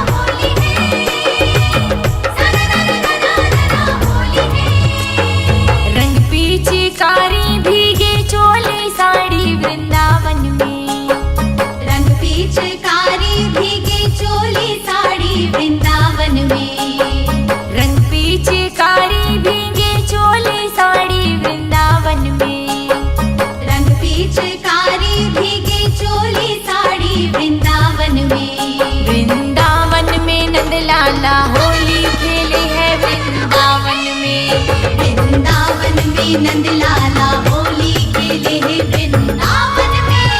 होली है। रंग पिचकारी भीगे चोले साड़ी वृंदावन में। रंग पिचकारी भीगे चोली साड़ी वृंदावन में। रंग पिचकारी भीगे चोले साड़ी वृंदावन में। रंग पिचकारी भीगे चोली साड़ी वृंदावन में। वृंदावन में नंदलाला होली खेले है वृंदावन में। वृंदावन में नंदलाला होली खेले है वृंदावन में।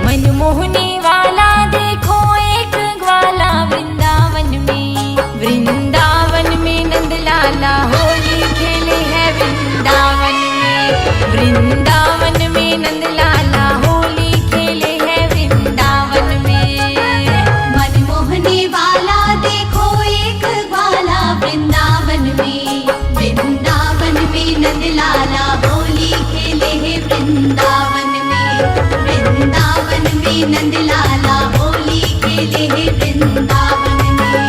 मनमोहने वाला देखो एक ग्वाला वृंदावन में। वृंदावन में नंदलाला होली खेले है वृंदावन में। वृंदावन में नंदलाला होली खेले है वृंदावन में। मनमोहने वाला देखो एक ग्वाला वृंदावन में। वृंदावन में नंदलाला होली खेले है वृंदावन में। वृंदावन में नंदलाला होली खेले है वृंदावन में।